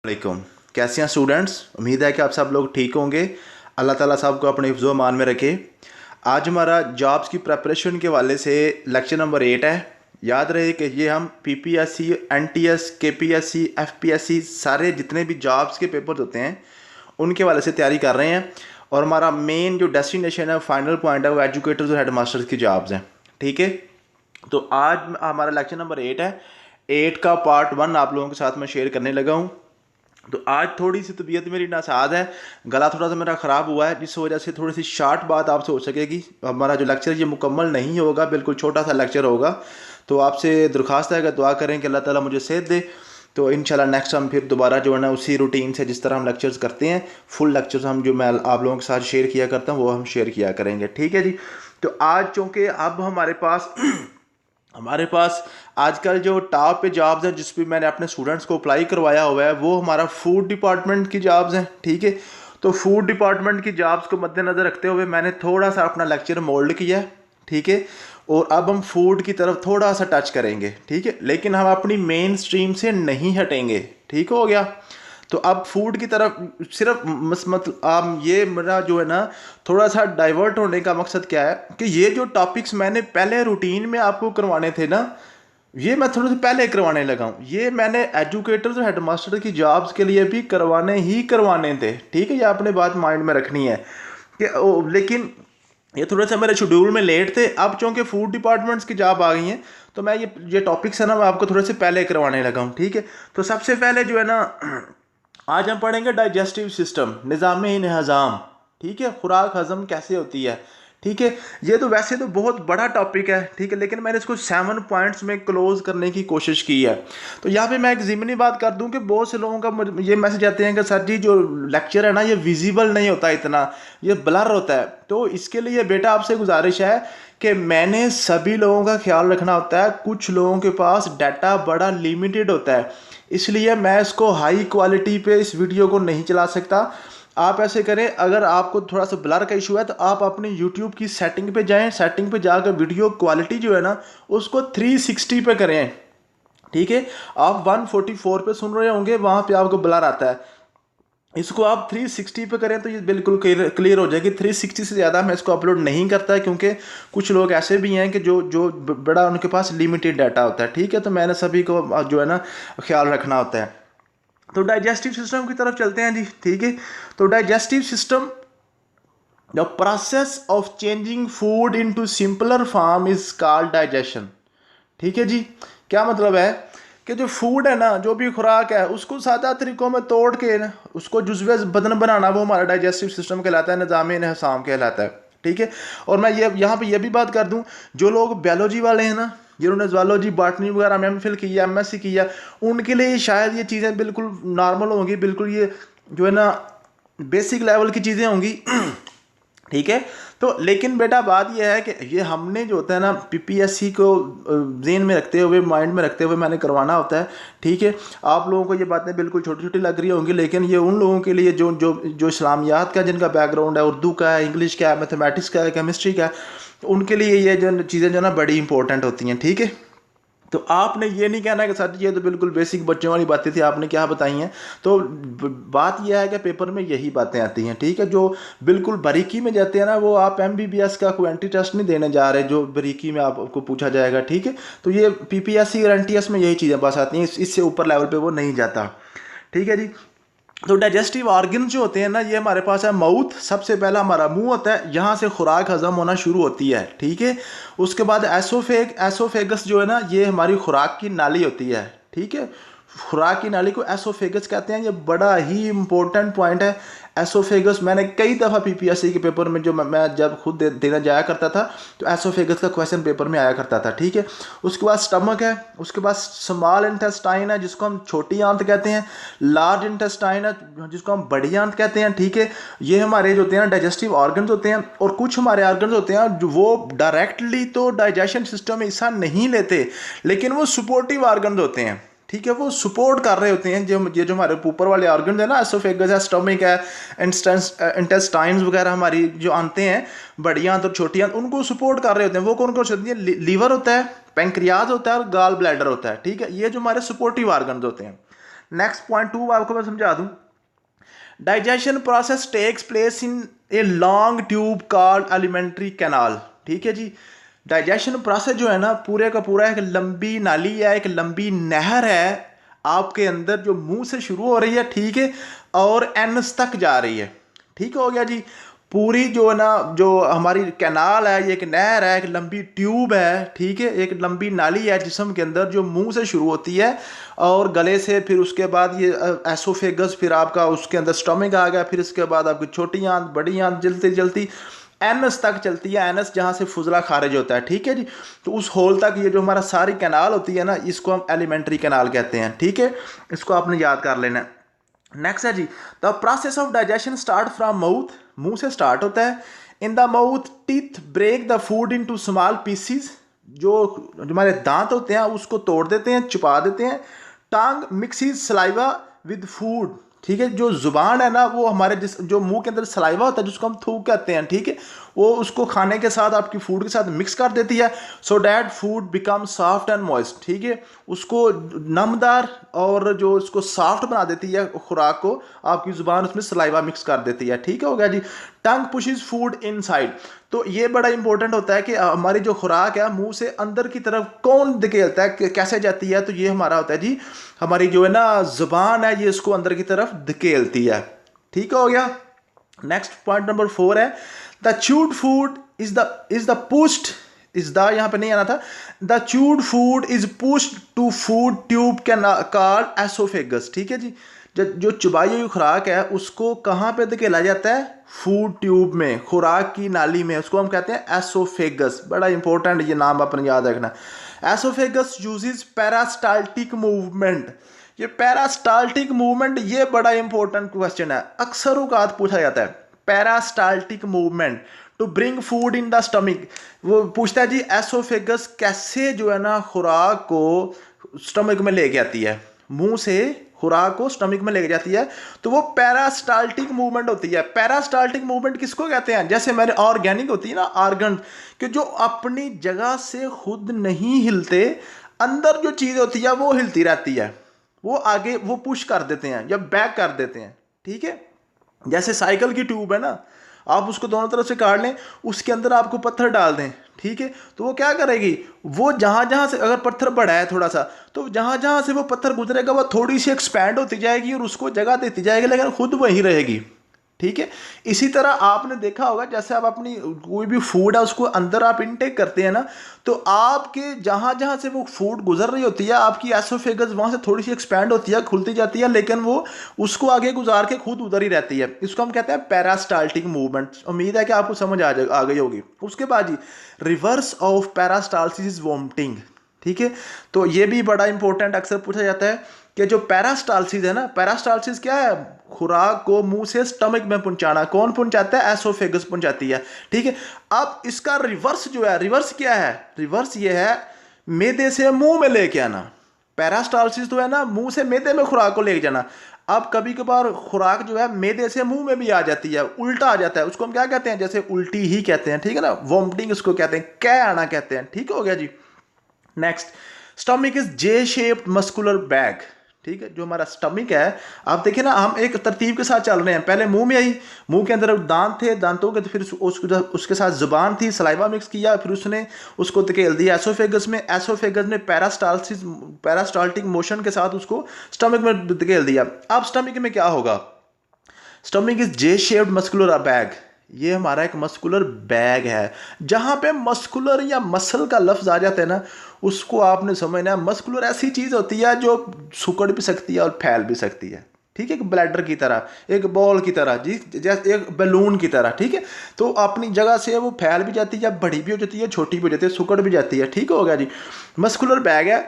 वालेकुम। कैसे हैं स्टूडेंट्स? उम्मीद है कि आप सब लोग ठीक होंगे। अल्लाह ताला साहब को अपने हिफ्ज़ व अमान में रखे। आज हमारा जॉब्स की प्रेपरेशन के वाले से लेक्चर नंबर 8 है। याद रहे कि ये हम पीपीएससी, एनटीएस, केपीएससी, एफपीएससी सारे जितने भी जॉब्स के पेपर्स होते हैं उनके वाले से तैयारी कर रहे हैं। और हमारा मेन जो डेस्टिनेशन है, फाइनल पॉइंट है, वो एजुकेटर्स और हेड मास्टर्स की जॉब्स हैं। ठीक है, तो आज हमारा लेक्चर नंबर 8 है। 8 का पार्ट 1 आप लोगों के साथ मैं शेयर करने लगा हूँ। तो आज थोड़ी सी तबीयत मेरी नासाज है, गला थोड़ा सा मेरा ख़राब हुआ है, जिस वजह से थोड़ी सी शार्ट बात आपसे हो सकेगी। हमारा जो लेक्चर ये मुकम्मल नहीं होगा, बिल्कुल छोटा सा लेक्चर होगा। तो आपसे दरख्वास्त है कि दुआ करें कि अल्लाह ताला मुझे सेहत दे। तो इंशाल्लाह नेक्स्ट हम फिर दोबारा जो है ना उसी रूटीन से जिस तरह हम लेक्चर्स करते हैं, फुल लेक्चर्स हम जो मैं आप लोगों के साथ शेयर किया करता हूँ वो हम शेयर किया करेंगे। ठीक है जी। तो आज चूँकि अब हमारे पास आजकल जो टॉप पे जॉब्स हैं जिस पे मैंने अपने स्टूडेंट्स को अप्लाई करवाया हुआ है वो हमारा फूड डिपार्टमेंट की जॉब्स हैं। ठीक है, तो फूड डिपार्टमेंट की जॉब्स को मद्देनज़र रखते हुए मैंने थोड़ा सा अपना लेक्चर मोल्ड किया है। ठीक है, और अब हम फूड की तरफ थोड़ा सा टच करेंगे। ठीक है, लेकिन हम अपनी मेन स्ट्रीम से नहीं हटेंगे। ठीक हो गया। तो अब फूड की तरफ सिर्फ मतलब आप ये मेरा जो है ना थोड़ा सा डाइवर्ट होने का मकसद क्या है कि ये जो टॉपिक्स मैंने पहले रूटीन में आपको करवाने थे ना, ये मैं थोड़े से पहले करवाने लगा हूँ। ये मैंने एजुकेटर्स और हेडमास्टर की जॉब्स के लिए भी करवाने थे। ठीक है, ये आपने बात माइंड में रखनी है कि लेकिन ये थोड़ा सा मेरे शेड्यूल में लेट थे। अब चूँकि फूड डिपार्टमेंट्स की जॉब आ गई हैं तो मैं ये टॉपिक्स है ना मैं आपको थोड़े से पहले करवाने लगा हूँ। ठीक है, तो सबसे पहले जो है ना आज हम पढ़ेंगे डाइजेस्टिव सिस्टम, निज़ाम हज़ाम। ठीक है, खुराक हज़म कैसे होती है। ठीक है, ये तो वैसे तो बहुत बड़ा टॉपिक है। ठीक है, लेकिन मैंने इसको 7 पॉइंट्स में क्लोज करने की कोशिश की है। तो यहाँ पे मैं एक ज़िमनी बात कर दूं कि बहुत से लोगों का ये मैसेज आते हैं कि सर जी जो लेक्चर है ना ये विजिबल नहीं होता, इतना ये ब्लर होता है। तो इसके लिए बेटा आपसे गुजारिश है कि मैंने सभी लोगों का ख्याल रखना होता है। कुछ लोगों के पास डाटा बड़ा लिमिटेड होता है, इसलिए मैं इसको हाई क्वालिटी पे इस वीडियो को नहीं चला सकता। आप ऐसे करें, अगर आपको थोड़ा सा ब्लर का इशू है तो आप अपने यूट्यूब की सेटिंग पे जाएं, सेटिंग पे जाकर वीडियो क्वालिटी जो है ना उसको 360 पे करें। ठीक है, आप 144 पे सुन रहे होंगे, वहाँ पे आपको ब्लर आता है, इसको आप 360 पे करें तो ये बिल्कुल क्लियर हो जाएगी। 360 से ज़्यादा मैं इसको अपलोड नहीं करता है क्योंकि कुछ लोग ऐसे भी हैं कि जो बड़ा उनके पास लिमिटेड डाटा होता है। ठीक है, तो मैंने सभी को जो है ना ख्याल रखना होता है। तो डाइजेस्टिव सिस्टम की तरफ चलते हैं जी। ठीक है, तो digestive system, the process of changing food into simpler form is called digestion. ठीक है जी, क्या मतलब है कि जो फूड है ना, जो भी खुराक है, उसको सादा तरीकों में तोड़ के ना उसको जुज़वे बदन बनाना, वो हमारा डाइजेस्टिव सिस्टम कहलाता है, निज़ाम इंहसाम कहलाता है। ठीक है, और मैं ये यहाँ पे ये भी बात कर दूँ, जो लोग बायोलॉजी वाले हैं ना, जिन्होंने ज़ूलॉजी, बॉटनी वगैरह में एमफिल किया, एमएससी किया, उनके लिए शायद ये चीज़ें बिल्कुल नॉर्मल होंगी, बिल्कुल ये जो है ना बेसिक लेवल की चीज़ें होंगी। ठीक है, तो लेकिन बेटा बात यह है कि ये हमने जो होता है ना पीपीएससी को ज़हन में रखते हुए, माइंड में रखते हुए मैंने करवाना होता है। ठीक है, आप लोगों को ये बातें बिल्कुल छोटी छोटी लग रही होंगी, लेकिन ये उन लोगों के लिए जो जो जो इस्लामियात का जिनका बैकग्राउंड है, उर्दू का है, इंग्लिश का है, मैथमेटिक्स का है, केमिस्ट्री का है, तो उनके लिए ये जो चीज़ें जो ना बड़ी इंपॉर्टेंट होती हैं। ठीक है, तो आपने ये नहीं कहना कि सर ये तो बिल्कुल बेसिक बच्चों वाली बातें थी, आपने क्या बताई हैं। तो बात यह है कि पेपर में यही बातें आती हैं। ठीक है, जो बिल्कुल बारीकी में जाते हैं ना, वो आप एमबीबीएस का कोई एंट्री टेस्ट नहीं देने जा रहे जो बारीकी में आपको पूछा जाएगा। ठीक है, तो ये पीपीएससी और एनटीएस में यही चीज़ें बस आती हैं, इससे ऊपर लेवल पर वो नहीं जाता। ठीक है जी, तो डाइजेस्टिव ऑर्गन जो होते हैं ना, ये हमारे पास है माउथ, सबसे पहला हमारा मुंह होता है, यहाँ से खुराक हजम होना शुरू होती है। ठीक है, उसके बाद एसोफेगस जो है ना, ये हमारी खुराक की नाली होती है। ठीक है, खुराक की नाली को एसोफेगस कहते हैं, ये बड़ा ही इंपॉर्टेंट पॉइंट है। एसोफेगस मैंने कई दफ़ा पीपीएससी के पेपर में जो मैं जब खुद देने जाया करता था तो एसोफेगस का क्वेश्चन पेपर में आया करता था। ठीक है, उसके बाद स्टमक है, उसके बाद स्मॉल इंटेस्टाइन है जिसको हम छोटी आंत कहते हैं, लार्ज इंटेस्टाइन है जिसको हम बड़ी आंत कहते हैं। ठीक है, ये हमारे जो होते हैं डाइजेस्टिव ऑर्गन्स होते हैं, और कुछ हमारे ऑर्गन्स होते हैं जो वो डायरेक्टली तो डाइजेशन सिस्टम में हिस्सा नहीं लेते, लेकिन वो सपोर्टिव ऑर्गन्स होते हैं। ठीक है, वो सपोर्ट कर रहे होते हैं। जो हमारे ऊपर वाले ऑर्गन है ना, एसोफेगस है, स्टमक है, इंटेस्टाइन्स वगैरह, हमारी जो आंतें हैं, बड़ी आंत और छोटी आंत, उनको सपोर्ट कर रहे होते हैं। वो कौन कौन से होती हैं? लीवर होता है, पेंक्रियाज होता है और गाल ब्लैडर होता है। ठीक है, ये जो हमारे सपोर्टिव ऑर्गन होते हैं। नेक्स्ट पॉइंट 2 आपको मैं समझा दूं। Digestion process takes place in a long tube called alimentary canal. ठीक है जी, डाइजेशन प्रोसेस जो है ना पूरे का पूरा एक लंबी नाली है, एक लंबी नहर है आपके अंदर, जो मुंह से शुरू हो रही है, ठीक है, और एनस तक जा रही है। ठीक हो गया जी। पूरी जो है ना जो हमारी कैनाल है, ये एक नहर है, एक लंबी ट्यूब है, ठीक है, एक लंबी नाली है जिस्म के अंदर जो मुंह से शुरू होती है और गले से, फिर उसके बाद ये एसोफेगस, फिर आपका उसके अंदर स्टमक आ गया, फिर इसके बाद आपकी छोटी आंत, बड़ी आंत, जलती जलती एनस तक चलती है। एनस जहाँ से फुजला खारिज होता है, ठीक है जी। तो उस होल तक ये जो हमारा सारी कैनाल होती है ना, इसको हम एलिमेंट्री कैनाल कहते हैं। ठीक है, इसको आपने याद कर लेना है। नेक्स्ट है जी, the process of digestion start from mouth, मुंह से स्टार्ट होता है। In the mouth teeth break the food into small pieces, जो हमारे दांत होते हैं उसको तोड़ देते हैं, छुपा देते हैं। टंग मिक्सिज सलाइवा विद फूड, ठीक है, जो जुबान है ना वो हमारे जो मुंह के अंदर सलाइवा होता है जिसको हम थूक कहते हैं, ठीक है, वो उसको खाने के साथ, आपकी फूड के साथ मिक्स कर देती है। So that food become soft and moist, ठीक है, उसको नमदार और जो उसको सॉफ्ट बना देती है खुराक को, आपकी जुबान उसमें सलाइवा मिक्स कर देती है। ठीक हो गया जी। टंग पुशेस फूड इनसाइड, तो ये बड़ा इंपॉर्टेंट होता है कि हमारी जो खुराक है मुंह से अंदर की तरफ कौन धकेलता है, कैसे जाती है, तो ये हमारा होता है जी, हमारी जो है ना जुबान है, ये इसको अंदर की तरफ धकेलती है। ठीक हो गया। नेक्स्ट पॉइंट नंबर 4 है, the chewed food is the pushed, is the यहाँ पे नहीं आना था, the chewed food is pushed to food tube can called oesophagus. ठीक है जी, जो चुबाई हुई खुराक है उसको कहाँ पे धकेला जाता है, फूड ट्यूब में, खुराक की नाली में, उसको हम कहते हैं एसोफेगस। बड़ा इंपॉर्टेंट ये नाम अपने याद रखना। एसोफेगस यूजेस पेरास्टाल्टिक मूवमेंट, ये पेरास्टाल्टिक मूवमेंट ये बड़ा इंपॉर्टेंट क्वेश्चन है, अक्सर औकात पूछा जाता है। Peristaltic movement to bring food in the stomach, वो पूछता है जी एसोफेगस कैसे जो है ना खुराक को स्टमक में लेके आती है, मुंह से खुराक को स्टमक में लेके जाती है, तो वो पेरास्टाल्टिक मूवमेंट होती है। पेरास्टाल्टिक मूवमेंट किसको कहते हैं, जैसे मैंने ऑर्गेनिक होती है ना ऑर्गन, कि जो अपनी जगह से खुद नहीं हिलते, अंदर जो चीज़ होती है वो हिलती रहती है, वो आगे वो पुश कर देते हैं या बैक कर देते हैं। ठीक है, जैसे साइकिल की ट्यूब है ना, आप उसको दोनों तरफ से काट लें, उसके अंदर आपको पत्थर डाल दें, ठीक है, तो वो क्या करेगी, वो जहाँ जहाँ से अगर पत्थर बड़ा है थोड़ा सा, तो जहाँ जहाँ से वो पत्थर गुजरेगा वो थोड़ी सी एक्सपैंड होती जाएगी और उसको जगह देती जाएगी, लेकिन खुद वहीं रहेगी। ठीक है, इसी तरह आपने देखा होगा जैसे आप अपनी कोई भी फूड है उसको अंदर आप इनटेक करते हैं ना, तो आपके जहाँ जहाँ से वो फूड गुजर रही होती है, आपकी एसोफेगस वहाँ से थोड़ी सी एक्सपैंड होती है, खुलती जाती है, लेकिन वो उसको आगे गुजार के खुद उधर ही रहती है। इसको हम कहते हैं पेरास्टाल्टिक मूवमेंट। उम्मीद है कि आपको समझ आ गई होगी। उसके बाद जी, रिवर्स ऑफ पेरास्टाल्सिस इज वॉमिटिंग। ठीक है, तो ये भी बड़ा इंपॉर्टेंट अक्सर पूछा जाता है कि जो पेरास्टाल्सिस है ना, पेरास्टाल्सिस क्या है, खुराक को मुंह से स्टमक में पहुंचाना। कौन पहुंचाता है, एसोफेगस पहुंचाती है। ठीक है, अब इसका रिवर्स जो है, रिवर्स क्या है, रिवर्स ये है मैदे से मुंह में लेके आना। पेरास्टाल्सिस तो है ना मुंह से मैदे में खुराक को लेके जाना। अब कभी कभार खुराक जो है मैदे से मुंह में भी आ जाती है, उल्टा आ जाता है, उसको हम क्या कहते हैं, जैसे उल्टी ही कहते हैं, ठीक है ना, वॉमिटिंग उसको कहते हैं, कै आना कहते हैं। ठीक हो गया जी। Next, stomach is J shaped muscular bag. ठीक है, जो हमारा स्टमक है, आप देखिए ना, हम एक तरतीब के साथ चल रहे हैं, पहले मुंह में आई, मुंह के अंदर दांत थे, दांतों के, तो फिर उसके साथ जुबान थी, सलाइवा मिक्स किया, फिर उसने उसको धकेल दिया एसोफेगस में, एसोफेगस ने पेरास्टाल्टिक मोशन के साथ उसको स्टमक में धकेल दिया। अब स्टमक में क्या होगा, stomach is J shaped muscular bag, ये हमारा एक मस्कुलर बैग है। जहाँ पे मस्कुलर या मसल का लफ्ज आ जाता है ना, उसको आपने समझना है, मस्कुलर ऐसी चीज़ होती है जो सुकड़ भी सकती है और फैल भी सकती है। ठीक है, एक ब्लैडर की तरह, एक बॉल की तरह जी, जैसे एक बैलून की तरह। ठीक है, तो अपनी जगह से वो फैल भी जाती है, बड़ी भी हो जाती है, छोटी भी हो जाती है, सुकड़ भी जाती है। ठीक हो गया जी, मस्कुलर बैग है।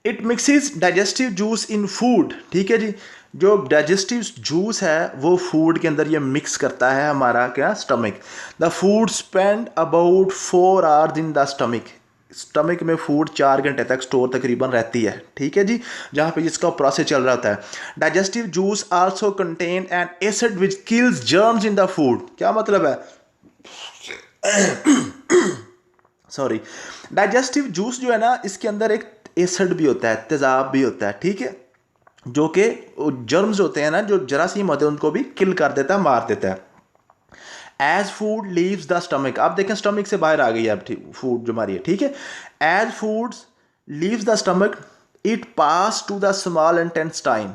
It mixes digestive juice in food. ठीक है जी, जो डाइजेस्टिव जूस है वो फूड के अंदर ये मिक्स करता है हमारा क्या, stomach. The food spend about 4 hours in the stomach, stomach में फूड 4 घंटे तक स्टोर तकरीबन रहती है। ठीक है जी, जहाँ पे इसका प्रोसेस चल रहा होता है। Digestive juice also contain N acid which kills germs in the food. क्या मतलब है, सॉरी, डाइजेस्टिव जूस जो है ना, इसके अंदर एक एसिड भी होता है, तेजाब भी होता है। ठीक है, जो कि जर्म्स होते हैं ना, जो जरासीम होते हैं, उनको भी किल कर देता है, मार देता है। As food leaves the stomach, आप देखें स्टमक से बाहर आ गई है अब फूड जो हमारी है, ठीक है। As food leaves the stomach it pass to the small intestine,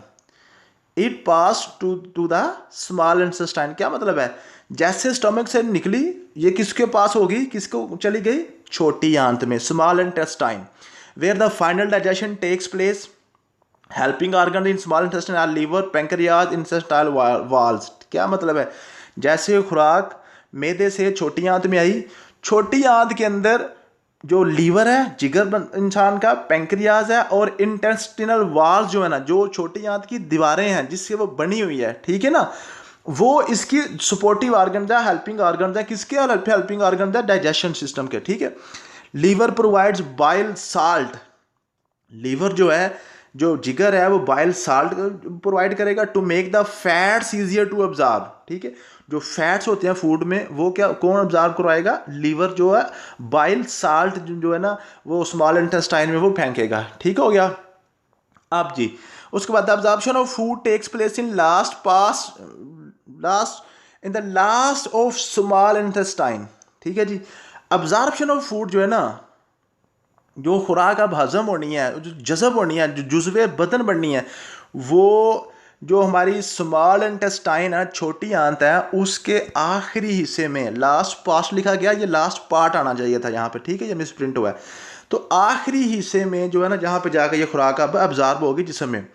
it pass to the small intestine. क्या मतलब है, जैसे स्टमक से निकली ये किसके पास होगी, किसको चली गई, छोटी आंत में, small intestine, where the final digestion takes place. Helping organ in small intestine are liver, pancreas, intestinal walls. क्या मतलब है, जैसे खुराक मैदे से छोटी आंत में आई, छोटी आंत के अंदर जो लीवर है, जिगर इंसान का, पैंक्रियाज है, और इंटेस्टिनल वाल्स जो है ना, जो छोटी आंत की दीवारें हैं जिससे वो बनी हुई है, ठीक है ना, वो इसकी सपोर्टिव ऑर्गन है, हेल्पिंग ऑर्गन है। किसके हेल्पिंग ऑर्गन है, डाइजेशन सिस्टम के, ठीक है। Liver provides bile salt, liver जो है, जो जिगर है, वो बाइल साल्ट प्रोवाइड करेगा to make the fats easier to absorb, ठीक है। जो फैट्स होते हैं फूड में, वो क्या कौन ऑब्जॉर्व करवाएगा, लीवर जो है बाइल साल्ट जो है ना, वो स्मॉल इंटेस्टाइन में वो फेंकेगा, ठीक हो गया। अब जी उसके बाद absorption of food takes place in in the last of small intestine, ठीक है जी। अब्जॉर्प्शन ऑफ फूड जो है ना, जो खुराक अब हजम होनी है, जो जज़ब होनी है, जो जुज़्वे बदन बननी है, वो जो हमारी स्मॉल इंटेस्टाइन है, छोटी आंत है, उसके आखिरी हिस्से में, लास्ट पार्ट लिखा गया, ये लास्ट पार्ट आना चाहिए था यहाँ पे, ठीक है, ये मिस प्रिंट हुआ है। तो आखिरी हिस्से में जो है ना, जहाँ पे जाकर ये खुराक अब अब्जॉर्ब होगी जिसम में।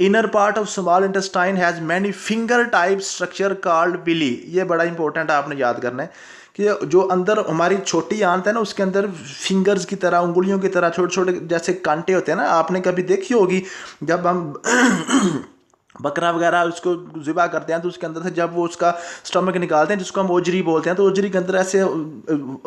Inner part of small intestine has many finger type structure called villi. ये बड़ा इंपॉर्टेंट है, आपने याद करना है कि जो अंदर हमारी छोटी आंत है ना, उसके अंदर फिंगर्स की तरह, उंगलियों की तरह छोटे छोटे जैसे कांटे होते हैं ना, आपने कभी देखी होगी जब हम बकरा वगैरह उसको ज़िबा करते हैं तो उसके अंदर से जब वो उसका स्टमक निकालते हैं, जिसको हम ओजरी बोलते हैं, तो ओजरी के अंदर ऐसे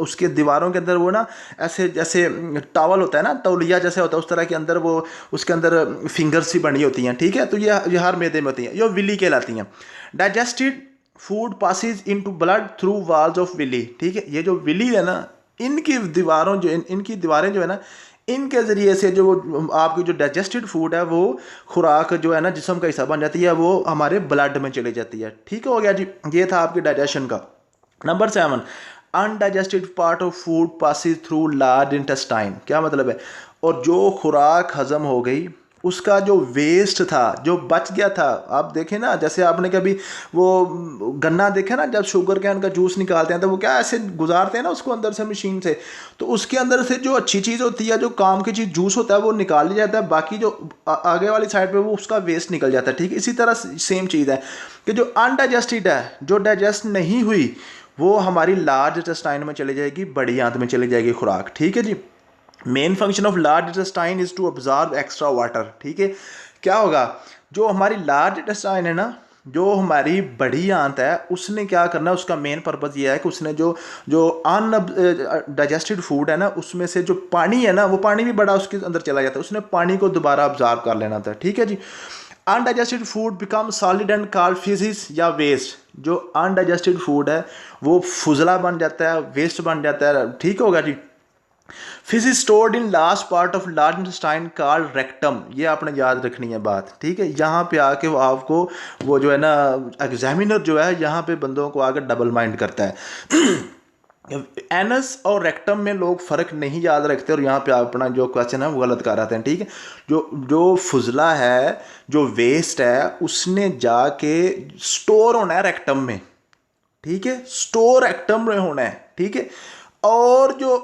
उसके दीवारों के अंदर वो ना ऐसे जैसे टावल होता है ना, तौलिया जैसे होता है, उस तरह के अंदर वो उसके अंदर फिंगर्स ही बनी होती हैं, ठीक है। तो ये हर मैदे में होती हैं, ये विली कहलाती हैं। Digested food passes into blood through walls of villi, ठीक है। ये जो विली है ना, इनकी दीवारों जो इनकी दीवारें जो है ना, इनके ज़रिए से जो आपकी जो डाइजेस्टेड फूड है, वो खुराक जो है ना जिस्म का हिस्सा बन जाती है, वो हमारे ब्लड में चली जाती है, ठीक हो गया जी। ये था आपके डाइजेशन का। Number 7, undigested part of food passes through large intestine. क्या मतलब है, और जो खुराक हजम हो गई, उसका जो वेस्ट था, जो बच गया था, आप देखें ना, जैसे आपने कभी वो गन्ना देखा ना, जब शुगर कैन का जूस निकालते हैं तो वो क्या ऐसे गुजारते हैं ना उसको अंदर से मशीन से, तो उसके अंदर से जो अच्छी चीज़ होती है, जो काम की चीज़ जूस होता है, वो निकाल लिया जाता है, बाकी जो आगे वाली साइड पे वो उसका वेस्ट निकल जाता है, ठीक है। इसी तरह सेम चीज़ है कि जो अनडाइजेस्टेड है, जो डाइजेस्ट नहीं हुई, वो हमारी लार्ज इंटेस्टाइन में चली जाएगी, बड़ी आंत में चली जाएगी खुराक, ठीक है जी। Main function of large intestine is to absorb extra water, ठीक है। क्या होगा, जो हमारी लार्ज इंटेस्टाइन है ना, जो हमारी बड़ी आंत है, उसने क्या करना है, उसका मेन पर्पज़ ये है कि उसने जो जो डाइजेस्टेड फूड है ना, उसमें से जो पानी है ना, वो पानी भी बड़ा उसके अंदर चला जाता है, उसने पानी को दोबारा ऑब्जॉर्व कर लेना था, ठीक है जी। Undigested food become solid and called faeces या वेस्ट। जो अनडाइजेस्टेड फूड है वो फुजला बन जाता है, वेस्ट बन जाता है, ठीक होगा जी। Faeces stored in last part of large intestine called rectum. ये आपने याद रखनी है बात, ठीक है। यहाँ पे आके वो आपको वो जो है ना एग्जामिनर जो है यहाँ पे बंदों को आकर डबल माइंड करता है। एनस और रेक्टम में लोग फ़र्क नहीं याद रखते, और यहाँ पे आप अपना जो क्वेश्चन है वो गलत कर आते हैं, ठीक है। जो फुजला है, जो वेस्ट है, उसने जाके स्टोर होना है रेक्टम में, ठीक है, स्टोर रेक्टम में होना है, ठीक है। और जो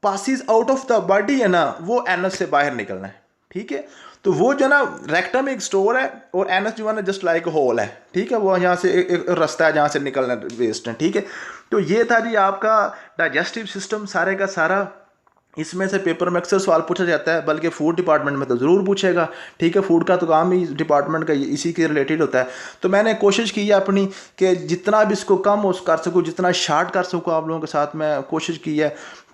passes out of the body है ना, वो एनस से बाहर निकलना है, ठीक है। तो वो जो ना रेक्टम एक स्टोर है, और एनस जो है ना जस्ट लाइक होल है, ठीक है। वो यहाँ से एक रास्ता है जहाँ से निकलना वेस्ट है, ठीक है। तो ये था जी आपका डाइजेस्टिव सिस्टम सारे का सारा। इसमें से पेपर में अक्सर सवाल पूछा जाता है, बल्कि फूड डिपार्टमेंट में तो ज़रूर पूछेगा, ठीक है। फूड का तो काम ही डिपार्टमेंट का इसी के रिलेटेड होता है। तो मैंने कोशिश की है अपनी कि जितना भी इसको कम कर सकूँ, जितना शार्ट कर सकूँ, आप लोगों के साथ मैं कोशिश की है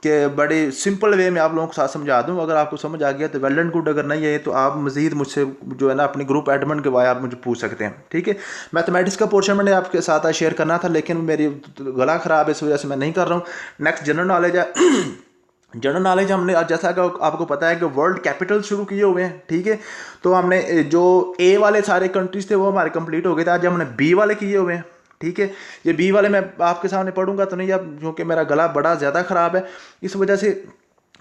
कि बड़े सिंपल वे में आप लोगों के साथ समझा दूँ। अगर आपको समझ आ गया तो वेल एंड गुड, अगर नहीं है तो आप मज़ीद मुझसे जो है ना अपनी ग्रुप एडमिन के बारे आप मुझे पूछ सकते हैं, ठीक है। मैथमेटिक्स का पोर्शन मैंने आपके साथ शेयर करना था, लेकिन मेरी गला ख़राब है, इस वजह से मैं नहीं कर रहा हूँ। नेक्स्ट जनरल नॉलेज है जनरल नॉलेज हमने आज जैसा कि आपको पता है कि वर्ल्ड कैपिटल शुरू किए हुए हैं, ठीक है। तो हमने जो ए वाले सारे कंट्रीज थे वो हमारे कंप्लीट हो गए थे, आज हमने बी वाले किए हुए हैं, ठीक है। ये बी वाले मैं आपके सामने पढ़ूंगा तो नहीं, अब क्योंकि मेरा गला बड़ा ज़्यादा ख़राब है, इस वजह से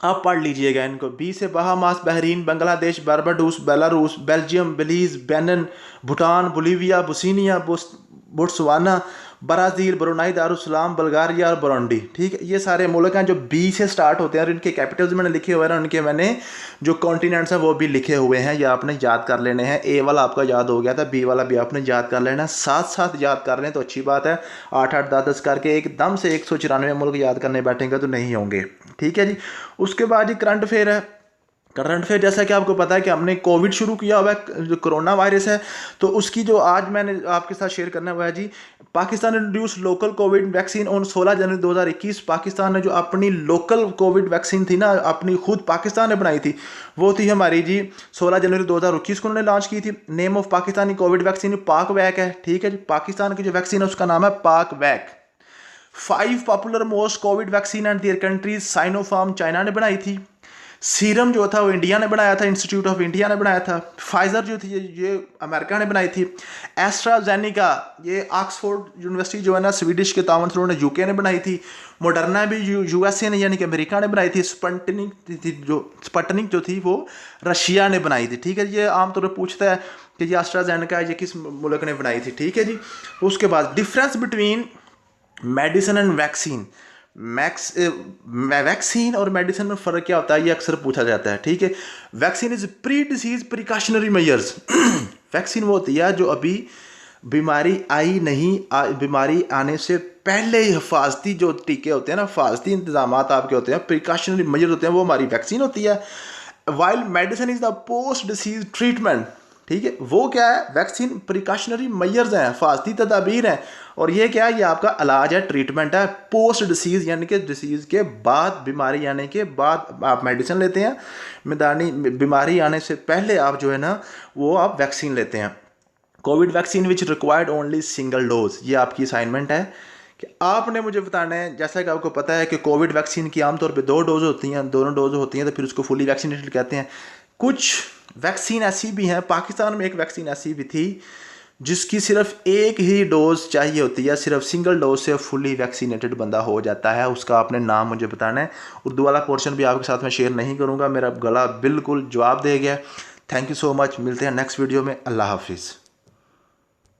आप पढ़ लीजिएगा इनको। बी से Bahamas, Bahrain, Bangladesh, Barbados, Belarus, Belgium, Belize, Benin, Bhutan, Bolivia, Bosnia, Botswana, Brazil, Brunei Darussalam, Bulgaria और बुरुंडी, ठीक है। ये सारे मुल्क हैं जो बी से स्टार्ट होते हैं और इनके कैपिटल्स मैंने लिखे हुए हैं, उनके मैंने जो कॉन्टिनेंट्स हैं वो भी लिखे हुए हैं, ये आपने याद कर लेने हैं। ए वाला आपका याद हो गया था, बी वाला भी आपने याद कर लेना, साथ साथ याद कर लें तो अच्छी बात है। 8 8 10 10 करके एकदम से 194 मुल्क याद करने बैठेंगे तो नहीं होंगे, ठीक है जी। उसके बाद जी करंट अफेयर है। करंट अफेयर जैसा कि आपको पता है कि हमने कोविड शुरू किया हुआ है, जो कोरोना वायरस है, तो उसकी जो आज मैंने आपके साथ शेयर करना हुआ है जी। पाकिस्तान ने introduce local Covid vaccine on 16 जनवरी 2021। पाकिस्तान ने जो अपनी लोकल कोविड वैक्सीन थी ना, अपनी खुद पाकिस्तान ने बनाई थी, वो थी हमारी जी 16 जनवरी 2021 को उन्होंने लॉन्च की थी। Name of Pakistani Covid vaccine पाक वैक है, ठीक है जी। पाकिस्तान की जो वैक्सीन है उसका नाम है पाक वैक। 5 popular most Covid vaccine and there countries, Sinopharm China ने बनाई थी, सीरम जो था वो इंडिया ने बनाया था, इंस्टीट्यूट ऑफ इंडिया ने बनाया था, फाइजर जो थी ये अमेरिका ने बनाई थी, एस्ट्राजेनिका ये ऑक्सफोर्ड यूनिवर्सिटी जो है ना स्वीडिश के तावन से उन्होंने यूके ने बनाई थी, मोडर्ना भी यूएसए ने यानी कि अमेरिका ने बनाई थी, स्पटनिक जो थी वो रशिया ने बनाई थी, ठीक है। ये आमतौर पर पूछता है कि ये एस्ट्राजेनिका ये किस मुल्क ने बनाई थी, ठीक है जी। उसके बाद difference between medicine and vaccine. Vaccine और मेडिसिन में फ़र्क क्या होता है ये अक्सर पूछा जाता है, ठीक है। Vaccine is pre disease precautionary measures. Vaccine वो होती है जो अभी बीमारी आई नहीं, बीमारी आने से पहले ही हिफाजती जो टीके होते हैं ना, हिफाजती इंतजाम आपके होते हैं, प्रिकॉशनरी मेजर्स होते हैं, वो हमारी वैक्सीन होती है। While medicine is the post disease treatment, ठीक है। वो क्या है, वैक्सीन प्रिकॉशनरी मेजर्स हैं, हिफाजती तदाबीर हैं, और ये क्या है, ये आपका इलाज है, ट्रीटमेंट है। पोस्ट डिसीज़ यानी कि डिसीज़ के बाद, बीमारी आने के बाद आप मेडिसिन लेते हैं, मैदानी बीमारी आने से पहले आप जो है ना वो आप वैक्सीन लेते हैं। Covid vaccine which required only single dose, ये आपकी असाइनमेंट है कि आपने मुझे बताना है। जैसा कि आपको पता है कि कोविड वैक्सीन की आमतौर पे 2 डोज होती हैं, दोनों डोज होती हैं तो फिर उसको फुली वैक्सीनेटेड कहते हैं। कुछ वैक्सीन ऐसी भी हैं, पाकिस्तान में एक वैक्सीन ऐसी भी थी जिसकी सिर्फ एक ही डोज चाहिए होती है, सिर्फ सिंगल डोज से फुली वैक्सीनेटेड बंदा हो जाता है। उसका आपने नाम मुझे बताना है। उर्दू वाला पोर्शन भी आपके साथ में शेयर नहीं करूँगा, मेरा गला बिल्कुल जवाब दे गया। थैंक यू सो मच, मिलते हैं नेक्स्ट वीडियो में। अल्लाह हाफिज़।